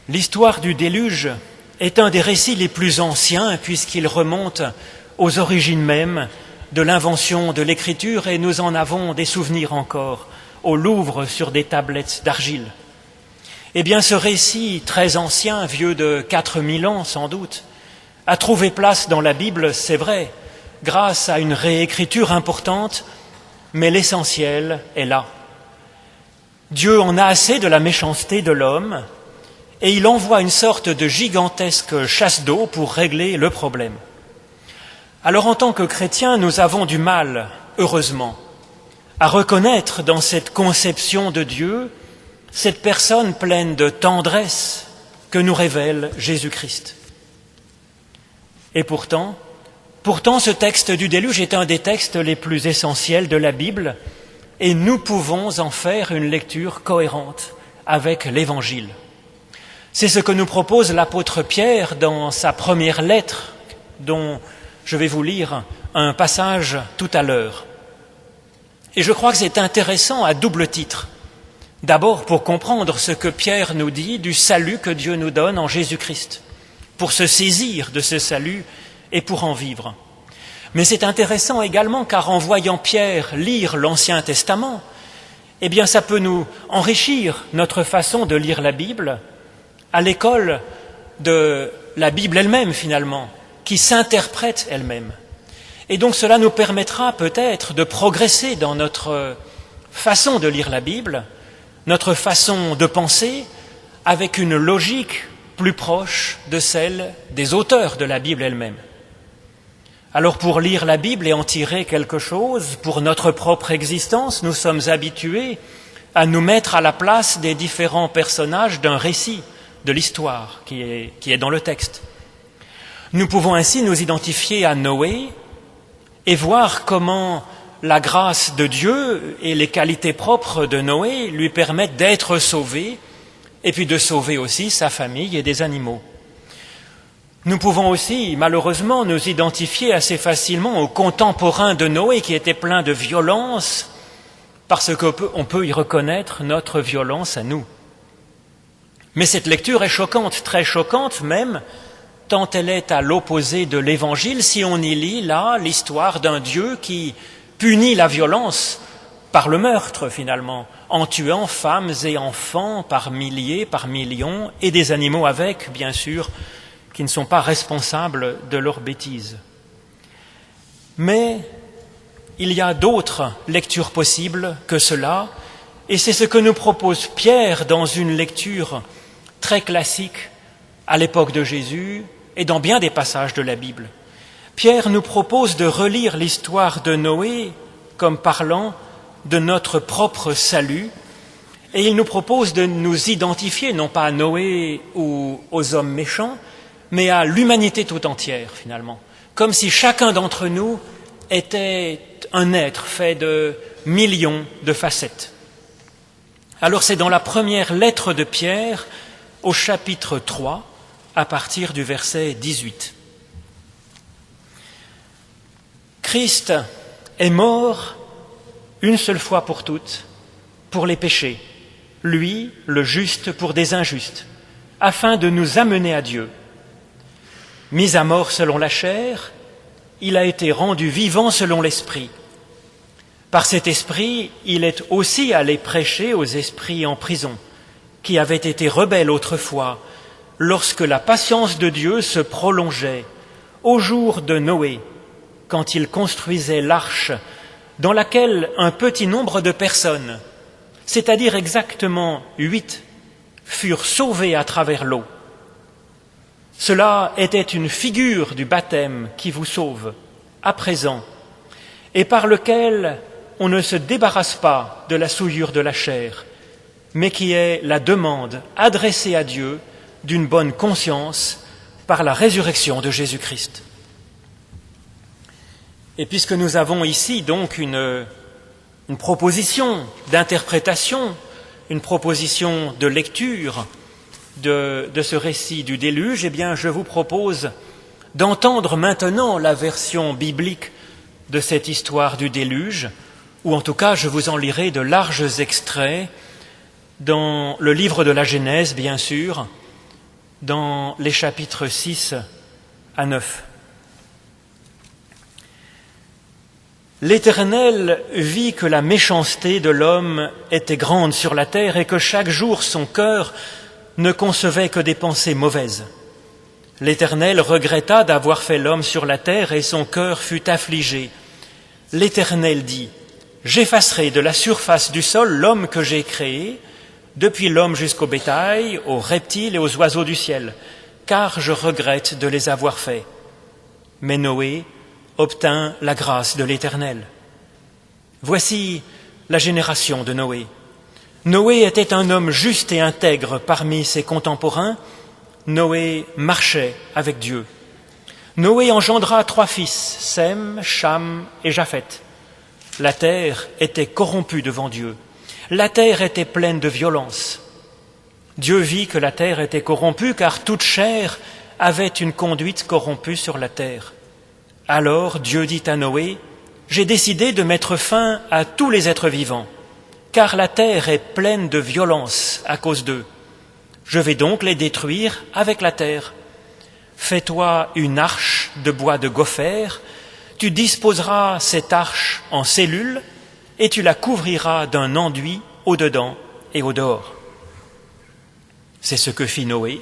L'histoire du déluge est un des récits les plus anciens puisqu'il remonte aux origines mêmes de l'invention de l'écriture et nous en avons des souvenirs encore au Louvre sur des tablettes d'argile. Eh bien, ce récit très ancien, vieux de 4000 ans sans doute, a trouvé place dans la Bible, c'est vrai, grâce à une réécriture importante, mais l'essentiel est là. Dieu en a assez de la méchanceté de l'homme et il envoie une sorte de gigantesque chasse d'eau pour régler le problème. Alors en tant que chrétiens, nous avons du mal, heureusement, à reconnaître dans cette conception de Dieu cette personne pleine de tendresse que nous révèle Jésus-Christ. Et pourtant, ce texte du déluge est un des textes les plus essentiels de la Bible et nous pouvons en faire une lecture cohérente avec l'Évangile. C'est ce que nous propose l'apôtre Pierre dans sa première lettre, dont je vais vous lire un passage tout à l'heure. Et je crois que c'est intéressant à double titre. D'abord pour comprendre ce que Pierre nous dit du salut que Dieu nous donne en Jésus-Christ, pour se saisir de ce salut et pour en vivre. Mais c'est intéressant également car en voyant Pierre lire l'Ancien Testament, eh bien ça peut nous enrichir notre façon de lire la Bible à l'école de la Bible elle-même finalement, qui s'interprète elle-même. Et donc cela nous permettra peut-être de progresser dans notre façon de lire la Bible, notre façon de penser, avec une logique plus proche de celle des auteurs de la Bible elle-même. Alors pour lire la Bible et en tirer quelque chose, pour notre propre existence, nous sommes habitués à nous mettre à la place des différents personnages d'un récit, de l'histoire qui est dans le texte. Nous pouvons ainsi nous identifier à Noé et voir comment la grâce de Dieu et les qualités propres de Noé lui permettent d'être sauvé et puis de sauver aussi sa famille et des animaux. Nous pouvons aussi, malheureusement, nous identifier assez facilement aux contemporains de Noé qui étaient pleins de violence parce qu'on peut y reconnaître notre violence à nous. Mais cette lecture est choquante, très choquante même, tant elle est à l'opposé de l'Évangile si on y lit là l'histoire d'un Dieu qui punit la violence par le meurtre finalement, en tuant femmes et enfants par milliers, par millions, et des animaux avec, bien sûr, qui ne sont pas responsables de leurs bêtises. Mais il y a d'autres lectures possibles que cela, et c'est ce que nous propose Pierre dans une lecture très classique à l'époque de Jésus et dans bien des passages de la Bible. Pierre nous propose de relire l'histoire de Noé comme parlant de notre propre salut et il nous propose de nous identifier non pas à Noé ou aux hommes méchants, mais à l'humanité tout entière finalement, comme si chacun d'entre nous était un être fait de millions de facettes. Alors c'est dans la première lettre de Pierre, au chapitre 3, à partir du verset 18. Christ est mort une seule fois pour toutes, pour les péchés, lui, le juste, pour des injustes, afin de nous amener à Dieu. Mis à mort selon la chair, il a été rendu vivant selon l'esprit. Par cet esprit, il est aussi allé prêcher aux esprits en prison, qui avaient été rebelles autrefois, lorsque la patience de Dieu se prolongeait au jour de Noé, quand il construisait l'arche dans laquelle un petit nombre de personnes, c'est-à-dire exactement 8, furent sauvées à travers l'eau. Cela était une figure du baptême qui vous sauve à présent et par lequel on ne se débarrasse pas de la souillure de la chair, mais qui est la demande adressée à Dieu d'une bonne conscience par la résurrection de Jésus-Christ. Et puisque nous avons ici donc une proposition d'interprétation, une proposition de lecture de ce récit du déluge, eh bien je vous propose d'entendre maintenant la version biblique de cette histoire du déluge, ou en tout cas je vous en lirai de larges extraits dans le livre de la Genèse, bien sûr, dans les chapitres 6 à 9. L'Éternel vit que la méchanceté de l'homme était grande sur la terre et que chaque jour son cœur ne concevait que des pensées mauvaises. L'Éternel regretta d'avoir fait l'homme sur la terre et son cœur fut affligé. L'Éternel dit : j'effacerai de la surface du sol l'homme que j'ai créé, depuis l'homme jusqu'au bétail, aux reptiles et aux oiseaux du ciel, car je regrette de les avoir faits. Mais Noé obtint la grâce de l'Éternel. Voici la génération de Noé. Noé était un homme juste et intègre parmi ses contemporains. Noé marchait avec Dieu. Noé engendra 3 fils, Sem, Cham et Japheth. La terre était corrompue devant Dieu. La terre était pleine de violence. Dieu vit que la terre était corrompue, car toute chair avait une conduite corrompue sur la terre. Alors Dieu dit à Noé : j'ai décidé de mettre fin à tous les êtres vivants, car la terre est pleine de violence à cause d'eux. Je vais donc les détruire avec la terre. Fais-toi une arche de bois de gopher, tu disposeras cette arche en cellules et tu la couvriras d'un enduit au-dedans et au-dehors. C'est ce que fit Noé.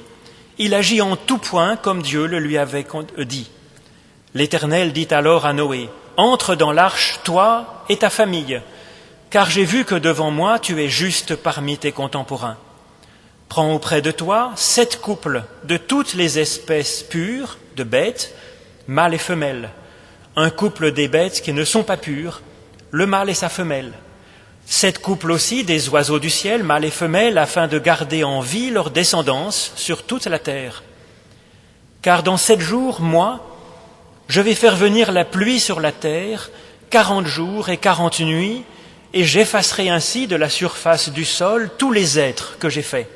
Il agit en tout point comme Dieu le lui avait dit. L'Éternel dit alors à Noé : entre dans l'arche, toi et ta famille, car j'ai vu que devant moi tu es juste parmi tes contemporains. Prends auprès de toi 7 couples de toutes les espèces pures de bêtes, mâles et femelles, un couple des bêtes qui ne sont pas pures, le mâle et sa femelle, 7 couples aussi des oiseaux du ciel, mâles et femelles, afin de garder en vie leur descendance sur toute la terre. Car dans 7 jours, moi, je vais faire venir la pluie sur la terre, 40 jours et 40 nuits, et j'effacerai ainsi de la surface du sol tous les êtres que j'ai faits.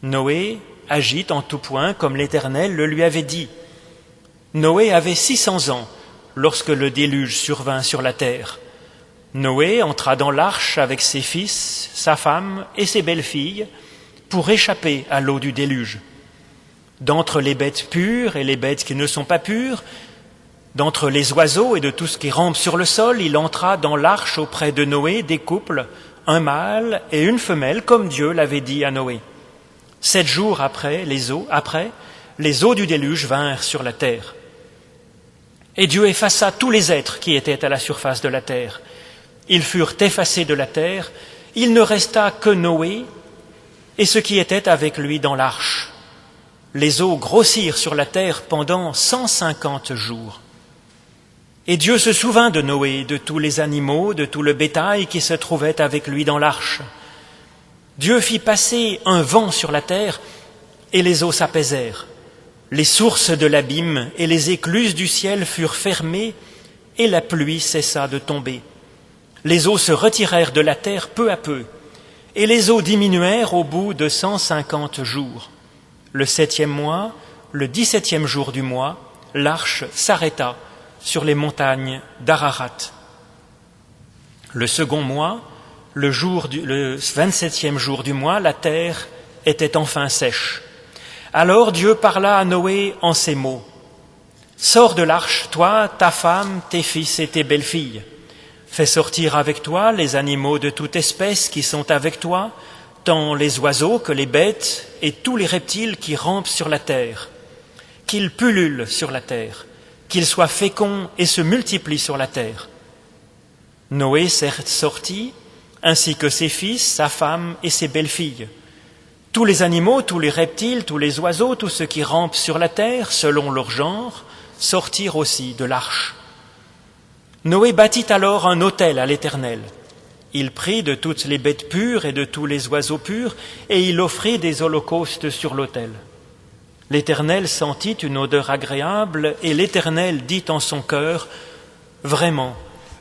Noé agit en tout point comme l'Éternel le lui avait dit. Noé avait 600 ans lorsque le déluge survint sur la terre. Noé entra dans l'arche avec ses fils, sa femme et ses belles-filles pour échapper à l'eau du déluge. D'entre les bêtes pures et les bêtes qui ne sont pas pures, d'entre les oiseaux et de tout ce qui rampe sur le sol, il entra dans l'arche auprès de Noé des couples, un mâle et une femelle, comme Dieu l'avait dit à Noé. 7 jours après, les eaux du déluge vinrent sur la terre. Et Dieu effaça tous les êtres qui étaient à la surface de la terre. Ils furent effacés de la terre, il ne resta que Noé et ce qui était avec lui dans l'arche. Les eaux grossirent sur la terre pendant 150 jours. Et Dieu se souvint de Noé, de tous les animaux, de tout le bétail qui se trouvait avec lui dans l'arche. Dieu fit passer un vent sur la terre et les eaux s'apaisèrent. Les sources de l'abîme et les écluses du ciel furent fermées et la pluie cessa de tomber. Les eaux se retirèrent de la terre peu à peu et les eaux diminuèrent au bout de 150 jours. Le 7e mois, le 17e jour du mois, l'arche s'arrêta sur les montagnes d'Ararat. Le second mois, le 27e jour du mois, la terre était enfin sèche. Alors Dieu parla à Noé en ces mots : sors de l'arche, toi, ta femme, tes fils et tes belles-filles. Fais sortir avec toi les animaux de toute espèce qui sont avec toi, tant les oiseaux que les bêtes et tous les reptiles qui rampent sur la terre, qu'ils pullulent sur la terre, qu'ils soient féconds et se multiplient sur la terre. Noé sortit, ainsi que ses fils, sa femme et ses belles-filles. Tous les animaux, tous les reptiles, tous les oiseaux, tous ceux qui rampent sur la terre, selon leur genre, sortirent aussi de l'arche. Noé bâtit alors un autel à l'Éternel. Il prit de toutes les bêtes pures et de tous les oiseaux purs, et il offrit des holocaustes sur l'autel. L'Éternel sentit une odeur agréable, et l'Éternel dit en son cœur : vraiment,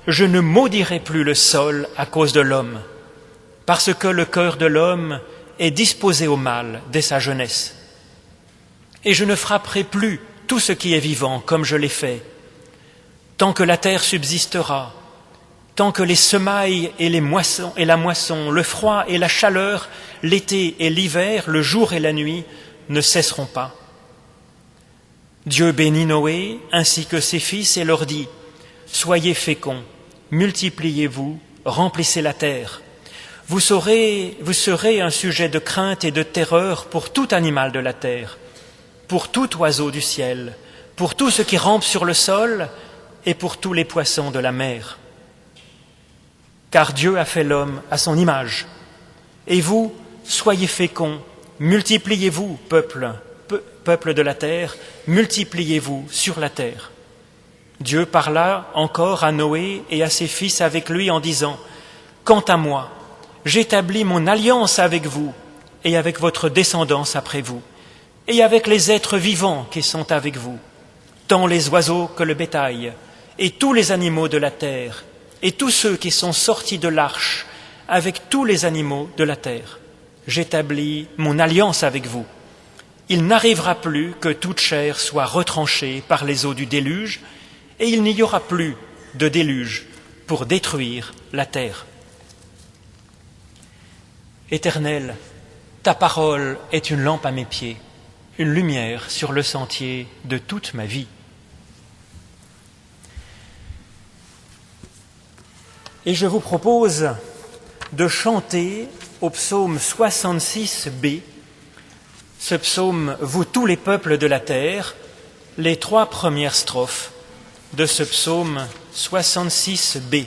je ne maudirai plus le sol à cause de l'homme, parce que le cœur de l'homme est disposé au mal dès sa jeunesse. Et je ne frapperai plus tout ce qui est vivant comme je l'ai fait. Tant que la terre subsistera, tant que les semailles et la moisson, le froid et la chaleur, l'été et l'hiver, le jour et la nuit, ne cesseront pas. Dieu bénit Noé ainsi que ses fils et leur dit : soyez féconds, multipliez-vous, remplissez la terre. Vous serez un sujet de crainte et de terreur pour tout animal de la terre, pour tout oiseau du ciel, pour tout ce qui rampe sur le sol et pour tous les poissons de la mer. Car Dieu a fait l'homme à son image. Et vous, soyez féconds, multipliez-vous, peuple de la terre, multipliez-vous sur la terre. Dieu parla encore à Noé et à ses fils avec lui en disant : quant à moi, j'établis mon alliance avec vous et avec votre descendance après vous, et avec les êtres vivants qui sont avec vous, tant les oiseaux que le bétail, et tous les animaux de la terre, et tous ceux qui sont sortis de l'arche, avec tous les animaux de la terre. J'établis mon alliance avec vous. Il n'arrivera plus que toute chair soit retranchée par les eaux du déluge, et il n'y aura plus de déluge pour détruire la terre. Éternel, ta parole est une lampe à mes pieds, une lumière sur le sentier de toute ma vie. Et je vous propose de chanter au psaume 66b, ce psaume « Vous tous les peuples de la terre », les 3 premières strophes de ce psaume 66b.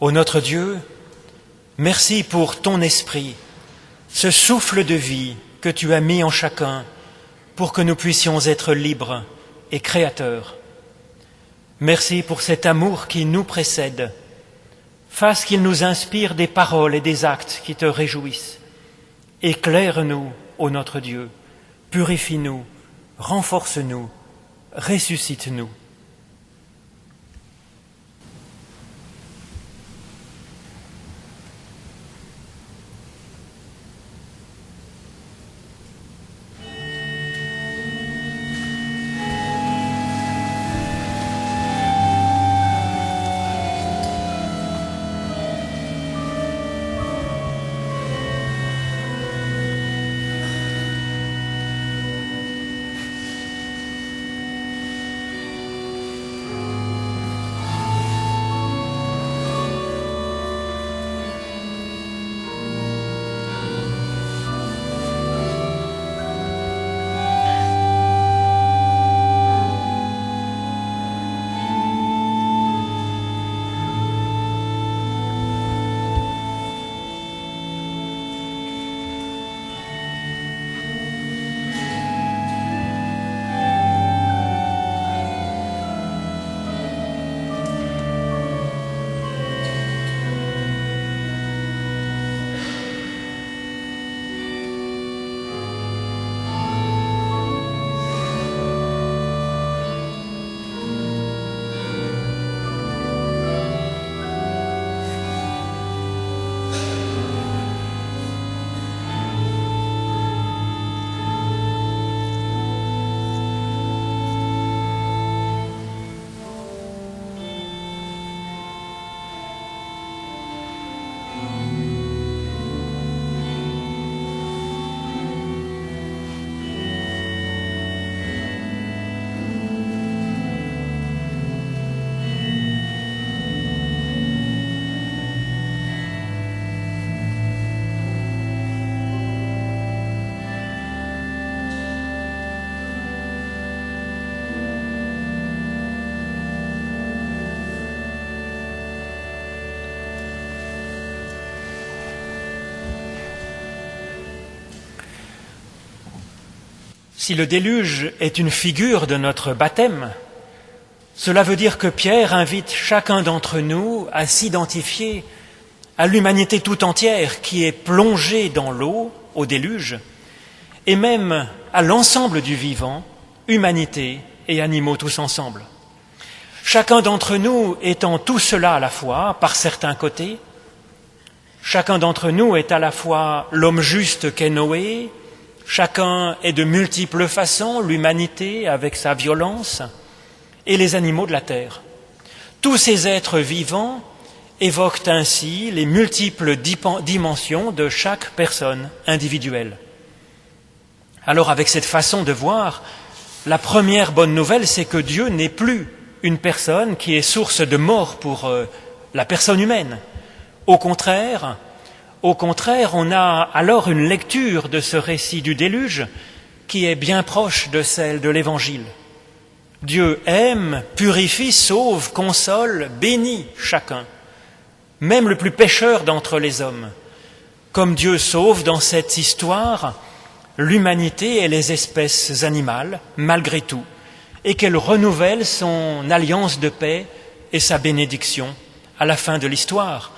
Ô notre Dieu, merci pour ton esprit, ce souffle de vie que tu as mis en chacun pour que nous puissions être libres et créateurs. Merci pour cet amour qui nous précède. Fasse qu'il nous inspire des paroles et des actes qui te réjouissent. Éclaire-nous, ô notre Dieu, purifie-nous, renforce-nous, ressuscite-nous. Si le déluge est une figure de notre baptême, cela veut dire que Pierre invite chacun d'entre nous à s'identifier à l'humanité tout entière qui est plongée dans l'eau, au déluge, et même à l'ensemble du vivant, humanité et animaux tous ensemble. Chacun d'entre nous étant tout cela à la fois, par certains côtés, chacun d'entre nous est à la fois l'homme juste qu'est Noé, chacun est de multiples façons, l'humanité avec sa violence, et les animaux de la terre. Tous ces êtres vivants évoquent ainsi les multiples dimensions de chaque personne individuelle. Alors avec cette façon de voir, la première bonne nouvelle, c'est que Dieu n'est plus une personne qui est source de mort pour la personne humaine. Au contraire, on a alors une lecture de ce récit du déluge qui est bien proche de celle de l'Évangile. Dieu aime, purifie, sauve, console, bénit chacun, même le plus pécheur d'entre les hommes. Comme Dieu sauve dans cette histoire l'humanité et les espèces animales, malgré tout, et qu'elle renouvelle son alliance de paix et sa bénédiction à la fin de l'histoire.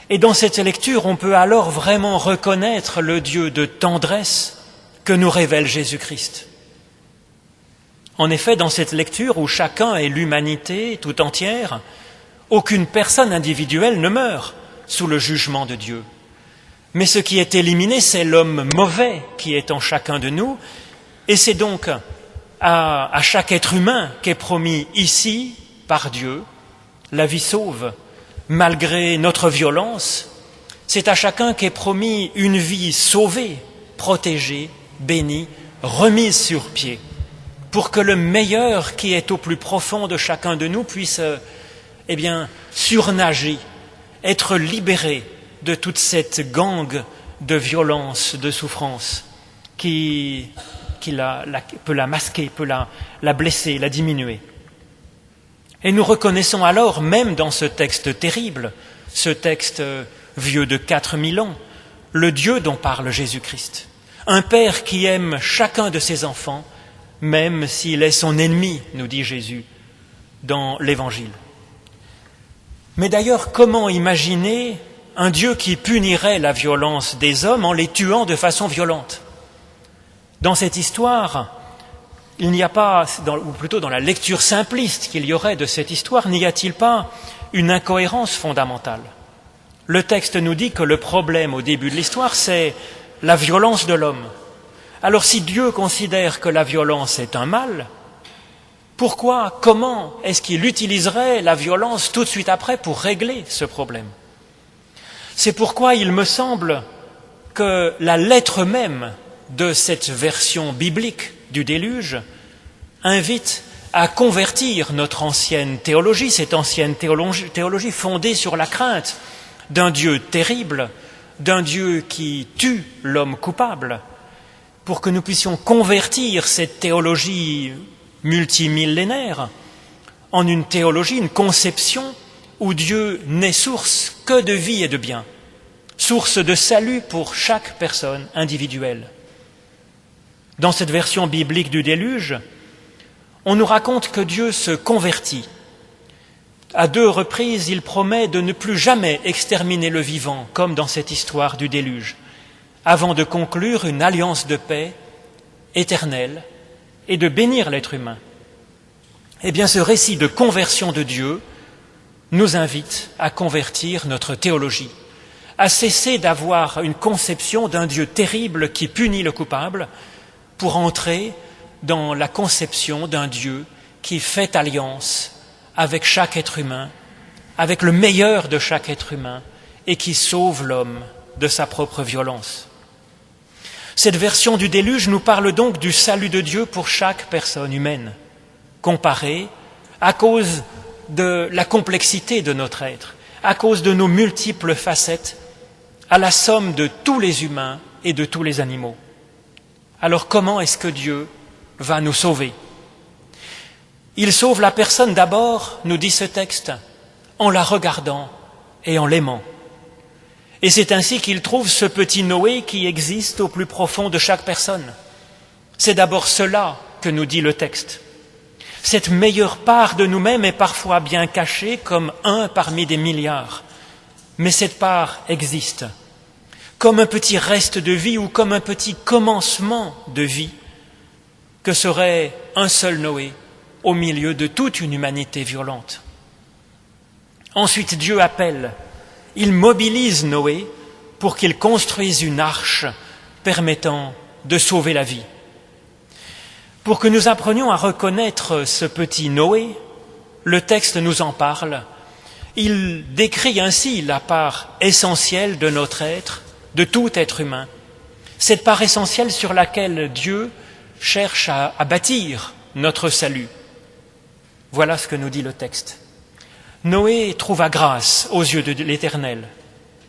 Et dans cette lecture, on peut alors vraiment reconnaître le Dieu de tendresse que nous révèle Jésus-Christ. En effet, dans cette lecture où chacun est l'humanité tout entière, aucune personne individuelle ne meurt sous le jugement de Dieu. Mais ce qui est éliminé, c'est l'homme mauvais qui est en chacun de nous, et c'est donc à chaque être humain qu'est promis ici, par Dieu, la vie sauve. Malgré notre violence, c'est à chacun qu'est promis une vie sauvée, protégée, bénie, remise sur pied, pour que le meilleur qui est au plus profond de chacun de nous puisse, surnager, être libéré de toute cette gangue de violence, de souffrance qui peut la masquer, peut la blesser, la diminuer. Et nous reconnaissons alors, même dans ce texte terrible, ce texte vieux de 4000 ans, le Dieu dont parle Jésus-Christ. Un Père qui aime chacun de ses enfants, même s'il est son ennemi, nous dit Jésus dans l'Évangile. Mais d'ailleurs, comment imaginer un Dieu qui punirait la violence des hommes en les tuant de façon violente ? Dans cette histoire, il n'y a pas, ou plutôt dans la lecture simpliste qu'il y aurait de cette histoire, n'y a-t-il pas une incohérence fondamentale? Le texte nous dit que le problème au début de l'histoire, c'est la violence de l'homme. Alors si Dieu considère que la violence est un mal, pourquoi, comment est-ce qu'il utiliserait la violence tout de suite après pour régler ce problème? C'est pourquoi il me semble que la lettre même de cette version biblique du déluge invite à convertir notre ancienne théologie, cette ancienne théologie fondée sur la crainte d'un Dieu terrible, d'un Dieu qui tue l'homme coupable, pour que nous puissions convertir cette théologie multimillénaire en une théologie, une conception où Dieu n'est source que de vie et de bien, source de salut pour chaque personne individuelle. Dans cette version biblique du déluge, on nous raconte que Dieu se convertit. À 2 reprises, il promet de ne plus jamais exterminer le vivant, comme dans cette histoire du déluge, avant de conclure une alliance de paix éternelle et de bénir l'être humain. Eh bien, ce récit de conversion de Dieu nous invite à convertir notre théologie, à cesser d'avoir une conception d'un Dieu terrible qui punit le coupable, pour entrer dans la conception d'un Dieu qui fait alliance avec chaque être humain, avec le meilleur de chaque être humain, et qui sauve l'homme de sa propre violence. Cette version du déluge nous parle donc du salut de Dieu pour chaque personne humaine, comparée à cause de la complexité de notre être, à cause de nos multiples facettes, à la somme de tous les humains et de tous les animaux. Alors comment est-ce que Dieu va nous sauver? Il sauve la personne d'abord, nous dit ce texte, en la regardant et en l'aimant. Et c'est ainsi qu'il trouve ce petit Noé qui existe au plus profond de chaque personne. C'est d'abord cela que nous dit le texte. Cette meilleure part de nous-mêmes est parfois bien cachée comme un parmi des milliards. Mais cette part existe, comme un petit reste de vie ou comme un petit commencement de vie, que serait un seul Noé au milieu de toute une humanité violente. Ensuite, Dieu appelle, il mobilise Noé pour qu'il construise une arche permettant de sauver la vie. Pour que nous apprenions à reconnaître ce petit Noé, le texte nous en parle. Il décrit ainsi la part essentielle de notre être, de tout être humain, cette part essentielle sur laquelle Dieu cherche à bâtir notre salut. Voilà ce que nous dit le texte. Noé trouva grâce aux yeux de l'Éternel.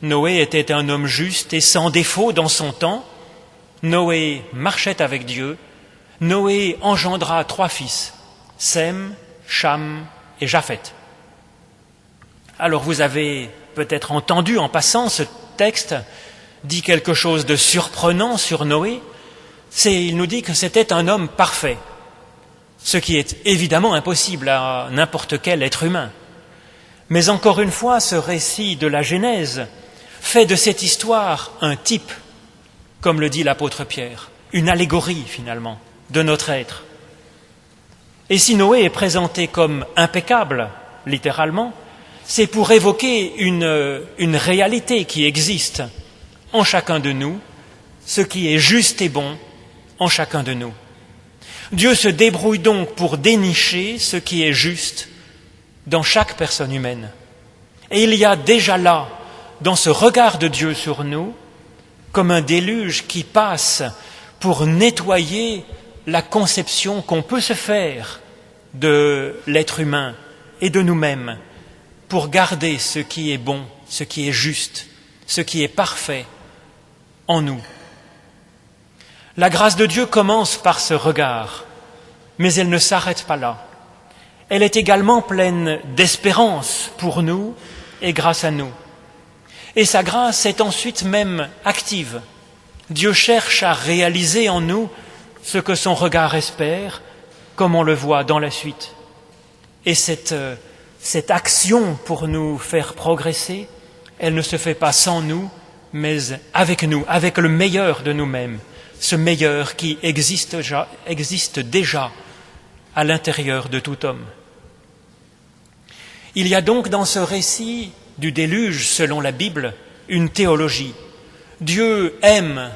Noé était un homme juste et sans défaut dans son temps. Noé marchait avec Dieu. Noé engendra 3 fils, Sem, Cham et Japheth. Alors vous avez peut-être entendu en passant ce texte dit quelque chose de surprenant sur Noé. Il nous dit que c'était un homme parfait, ce qui est évidemment impossible à n'importe quel être humain. Mais encore une fois, ce récit de la Genèse fait de cette histoire un type, comme le dit l'apôtre Pierre, une allégorie finalement de notre être. Et si Noé est présenté comme impeccable, littéralement, c'est pour évoquer une réalité qui existe en chacun de nous, ce qui est juste et bon en chacun de nous. Dieu se débrouille donc pour dénicher ce qui est juste dans chaque personne humaine. Et il y a déjà là, dans ce regard de Dieu sur nous, comme un déluge qui passe pour nettoyer la conception qu'on peut se faire de l'être humain et de nous-mêmes, pour garder ce qui est bon, ce qui est juste, ce qui est parfait en nous. La grâce de Dieu commence par ce regard, mais elle ne s'arrête pas là. Elle est également pleine d'espérance pour nous et grâce à nous. Et sa grâce est ensuite même active. Dieu cherche à réaliser en nous ce que son regard espère, comme on le voit dans la suite. Et cette action pour nous faire progresser, elle ne se fait pas sans nous, mais avec nous, avec le meilleur de nous-mêmes, ce meilleur qui existe déjà à l'intérieur de tout homme. Il y a donc dans ce récit du déluge, selon la Bible, une théologie. Dieu aime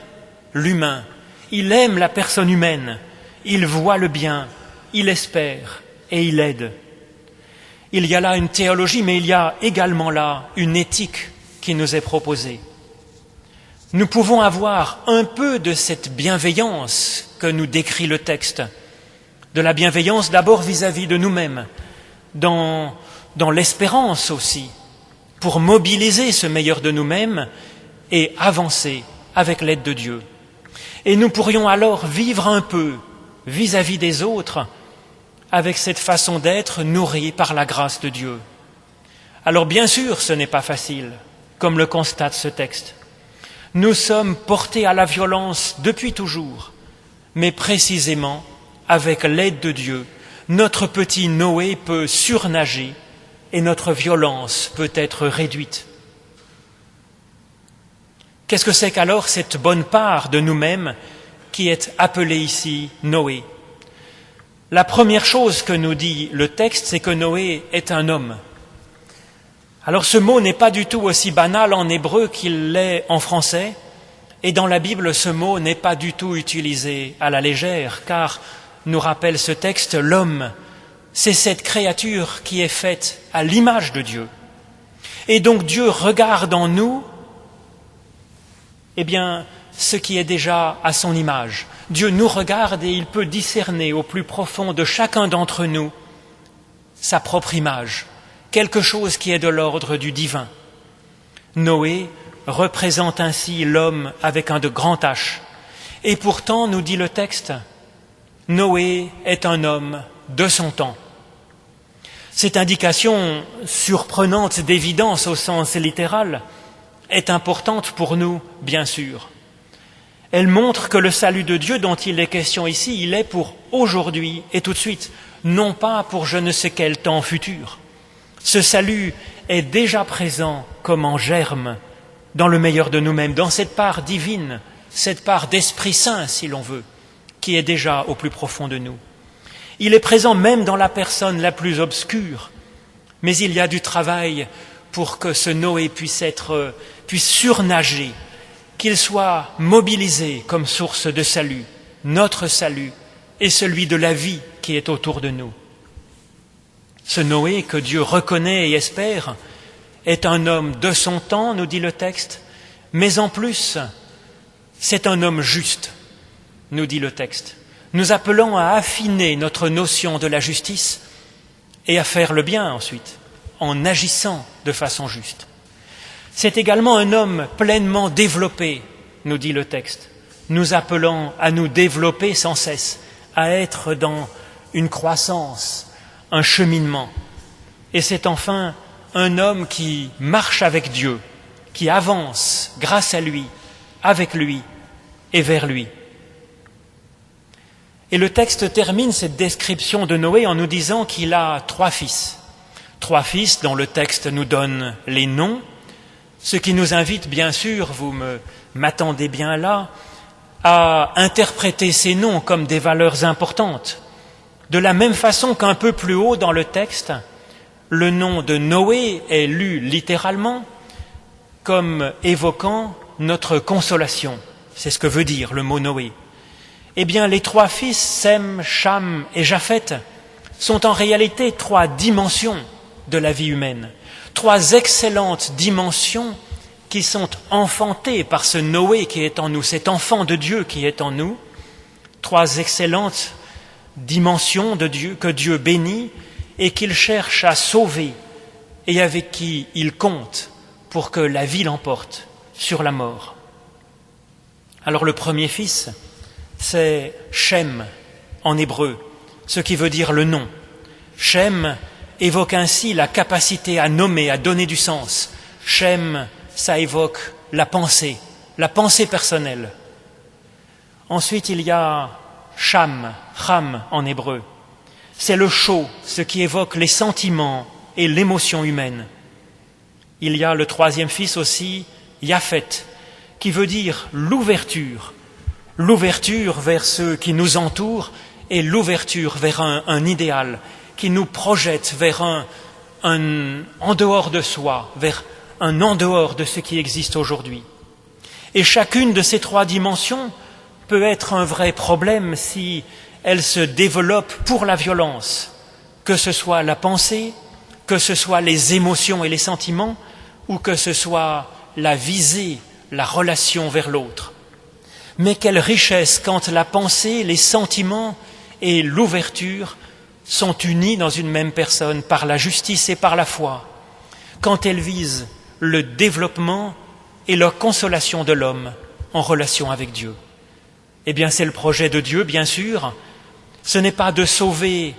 l'humain, il aime la personne humaine, il voit le bien, il espère et il aide. Il y a là une théologie, mais il y a également là une éthique qui nous est proposée. Nous pouvons avoir un peu de cette bienveillance que nous décrit le texte, de la bienveillance d'abord vis-à-vis de nous-mêmes, dans l'espérance aussi, pour mobiliser ce meilleur de nous-mêmes et avancer avec l'aide de Dieu. Et nous pourrions alors vivre un peu vis-à-vis des autres avec cette façon d'être nourrie par la grâce de Dieu. Alors bien sûr, ce n'est pas facile, comme le constate ce texte. Nous sommes portés à la violence depuis toujours, mais précisément, avec l'aide de Dieu, notre petit Noé peut surnager et notre violence peut être réduite. Qu'est-ce que c'est qu'alors cette bonne part de nous-mêmes qui est appelée ici Noé ? La première chose que nous dit le texte, c'est que Noé est un homme. Alors ce mot n'est pas du tout aussi banal en hébreu qu'il l'est en français, et dans la Bible ce mot n'est pas du tout utilisé à la légère, car, nous rappelle ce texte, l'homme, c'est cette créature qui est faite à l'image de Dieu. Et donc Dieu regarde en nous, ce qui est déjà à son image. Dieu nous regarde et il peut discerner au plus profond de chacun d'entre nous sa propre image, quelque chose qui est de l'ordre du divin. Noé représente ainsi l'homme avec un de grand H. Et pourtant, nous dit le texte, Noé est un homme de son temps. Cette indication surprenante d'évidence au sens littéral est importante pour nous, bien sûr. Elle montre que le salut de Dieu dont il est question ici, il est pour aujourd'hui et tout de suite, non pas pour je ne sais quel temps futur. Ce salut est déjà présent comme en germe dans le meilleur de nous-mêmes, dans cette part divine, cette part d'Esprit Saint, si l'on veut, qui est déjà au plus profond de nous. Il est présent même dans la personne la plus obscure, mais il y a du travail pour que ce Noé puisse surnager, qu'il soit mobilisé comme source de salut, notre salut et celui de la vie qui est autour de nous. Ce Noé que Dieu reconnaît et espère est un homme de son temps, nous dit le texte, mais en plus, c'est un homme juste, nous dit le texte, nous appelant à affiner notre notion de la justice et à faire le bien ensuite, en agissant de façon juste. C'est également un homme pleinement développé, nous dit le texte, nous appelant à nous développer sans cesse, à être dans une croissance, un cheminement. Et c'est enfin un homme qui marche avec Dieu, qui avance grâce à lui, avec lui et vers lui. Et le texte termine cette description de Noé en nous disant qu'il a 3 fils. 3 fils dont le texte nous donne les noms, ce qui nous invite bien sûr, vous m'attendez bien là, à interpréter ces noms comme des valeurs importantes. De la même façon qu'un peu plus haut dans le texte, le nom de Noé est lu littéralement comme évoquant notre consolation. C'est ce que veut dire le mot Noé. Eh bien, les 3 fils, Sem, Cham et Japheth, sont en réalité 3 dimensions de la vie humaine. 3 excellentes dimensions qui sont enfantées par ce Noé qui est en nous, cet enfant de Dieu qui est en nous. 3 excellentes dimensions de Dieu que Dieu bénit et qu'il cherche à sauver et avec qui il compte pour que la vie l'emporte sur la mort. Alors le premier fils, c'est Shem en hébreu, ce qui veut dire le nom. Shem évoque ainsi la capacité à nommer, à donner du sens. Shem, ça évoque la pensée personnelle. Ensuite, il y a Cham en hébreu. C'est le chaud, ce qui évoque les sentiments et l'émotion humaine. Il y a le 3e fils aussi, Japheth, qui veut dire l'ouverture vers ceux qui nous entourent et l'ouverture vers un idéal qui nous projette vers un en dehors de soi, vers un en dehors de ce qui existe aujourd'hui. Et chacune de ces trois dimensions peut être un vrai problème si elle se développe pour la violence, que ce soit la pensée, que ce soit les émotions et les sentiments, ou que ce soit la visée, la relation vers l'autre. Mais quelle richesse quand la pensée, les sentiments et l'ouverture sont unis dans une même personne par la justice et par la foi, quand elles visent le développement et la consolation de l'homme en relation avec Dieu. Eh bien, c'est le projet de Dieu, bien sûr. Ce n'est pas de sauver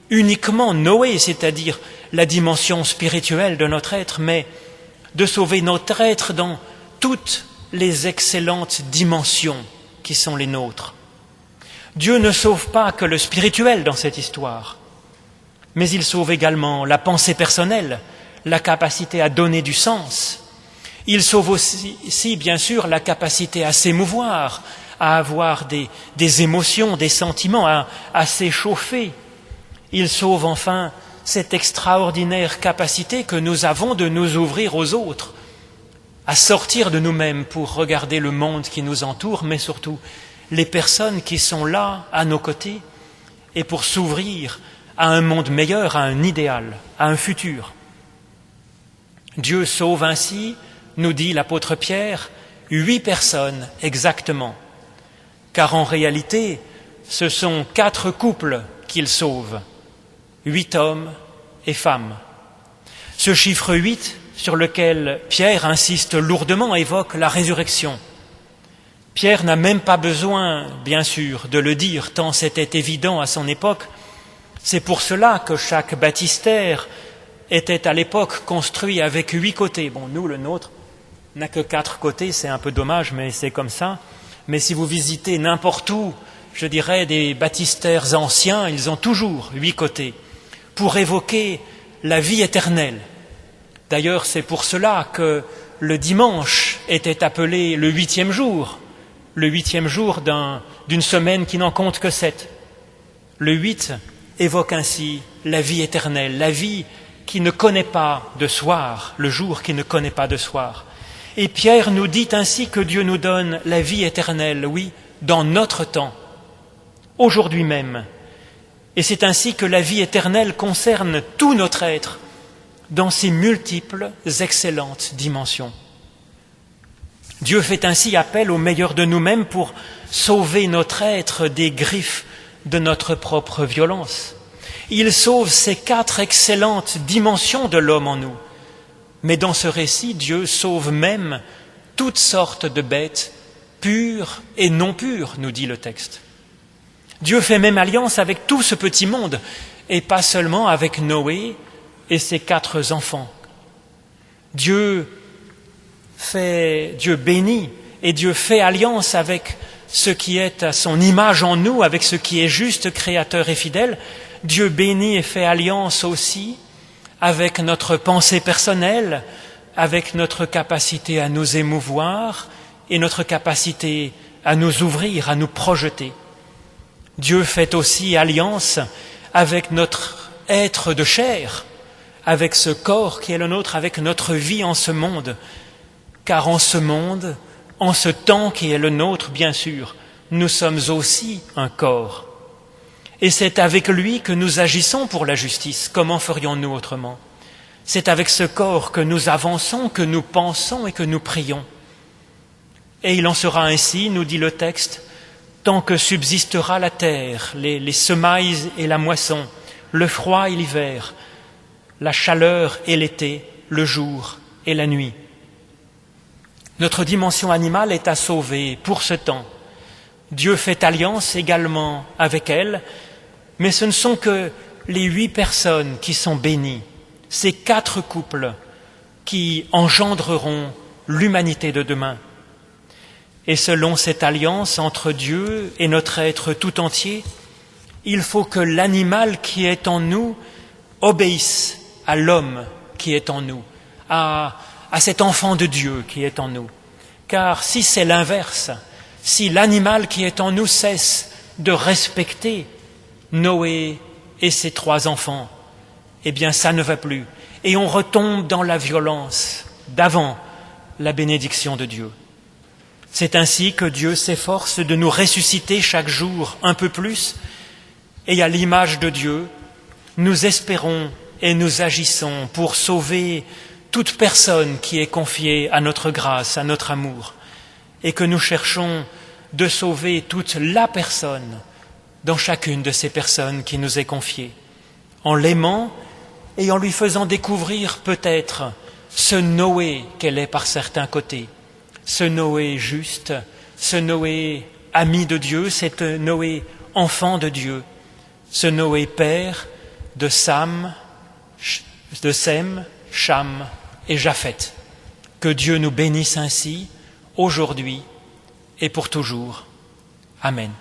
uniquement Noé, c'est-à-dire la dimension spirituelle de notre être, mais de sauver notre être dans toutes les excellentes dimensions qui sont les nôtres. Dieu ne sauve pas que le spirituel dans cette histoire, mais il sauve également la pensée personnelle, la capacité à donner du sens. Il sauve aussi, bien sûr, la capacité à s'émouvoir, à avoir des émotions, des sentiments, à s'échauffer. Il sauve enfin cette extraordinaire capacité que nous avons de nous ouvrir aux autres, à sortir de nous-mêmes pour regarder le monde qui nous entoure, mais surtout les personnes qui sont là à nos côtés, et pour s'ouvrir à un monde meilleur, à un idéal, à un futur. Dieu sauve ainsi, nous dit l'apôtre Pierre, 8 personnes exactement, car en réalité, ce sont 4 couples qu'il sauve, 8 hommes et femmes. Ce chiffre 8, sur lequel Pierre insiste lourdement, évoque la résurrection. Pierre n'a même pas besoin, bien sûr, de le dire, tant c'était évident à son époque. C'est pour cela que chaque baptistère était à l'époque construit avec 8 côtés. Bon, nous, le nôtre, n'a que 4 côtés, c'est un peu dommage, mais c'est comme ça. Mais si vous visitez n'importe où, je dirais, des baptistères anciens, ils ont toujours 8 côtés, pour évoquer la vie éternelle. D'ailleurs, c'est pour cela que le dimanche était appelé le 8e jour, le 8e jour d'une semaine qui n'en compte que 7. Le 8 évoque ainsi la vie éternelle, la vie qui ne connaît pas de soir, le jour qui ne connaît pas de soir. Et Pierre nous dit ainsi que Dieu nous donne la vie éternelle, oui, dans notre temps, aujourd'hui même. Et c'est ainsi que la vie éternelle concerne tout notre être, dans ses multiples, excellentes dimensions. Dieu fait ainsi appel au meilleur de nous-mêmes pour sauver notre être des griffes de notre propre violence. Il sauve ces 4 excellentes dimensions de l'homme en nous. Mais dans ce récit, Dieu sauve même toutes sortes de bêtes, pures et non pures, nous dit le texte. Dieu fait même alliance avec tout ce petit monde, et pas seulement avec Noé et ses 4 enfants. Dieu bénit et Dieu fait alliance avec ce qui est à son image en nous, avec ce qui est juste, créateur et fidèle. Dieu bénit et fait alliance aussi avec notre pensée personnelle, avec notre capacité à nous émouvoir et notre capacité à nous ouvrir, à nous projeter. Dieu fait aussi alliance avec notre être de chair, avec ce corps qui est le nôtre, avec notre vie en ce monde. Car en ce monde, en ce temps qui est le nôtre, bien sûr, nous sommes aussi un corps. Et c'est avec lui que nous agissons pour la justice. Comment ferions-nous autrement ? C'est avec ce corps que nous avançons, que nous pensons et que nous prions. Et il en sera ainsi, nous dit le texte, tant que subsistera la terre, les semailles et la moisson, le froid et l'hiver, la chaleur et l'été, le jour et la nuit. Notre dimension animale est à sauver pour ce temps. Dieu fait alliance également avec elle, mais ce ne sont que les 8 personnes qui sont bénies, ces 4 couples qui engendreront l'humanité de demain. Et selon cette alliance entre Dieu et notre être tout entier, il faut que l'animal qui est en nous obéisse à l'homme qui est en nous, à cet enfant de Dieu qui est en nous. Car si c'est l'inverse, si l'animal qui est en nous cesse de respecter Noé et ses 3 enfants, eh bien ça ne va plus. Et on retombe dans la violence d'avant la bénédiction de Dieu. C'est ainsi que Dieu s'efforce de nous ressusciter chaque jour un peu plus, et à l'image de Dieu, nous espérons et nous agissons pour sauver toute personne qui est confiée à notre grâce, à notre amour, et que nous cherchons de sauver toute la personne dans chacune de ces personnes qui nous est confiée, en l'aimant et en lui faisant découvrir peut-être ce Noé qu'elle est par certains côtés, ce Noé juste, ce Noé ami de Dieu, cet Noé enfant de Dieu, ce Noé père de Sem, Cham et Japheth. Que Dieu nous bénisse ainsi, aujourd'hui et pour toujours. Amen.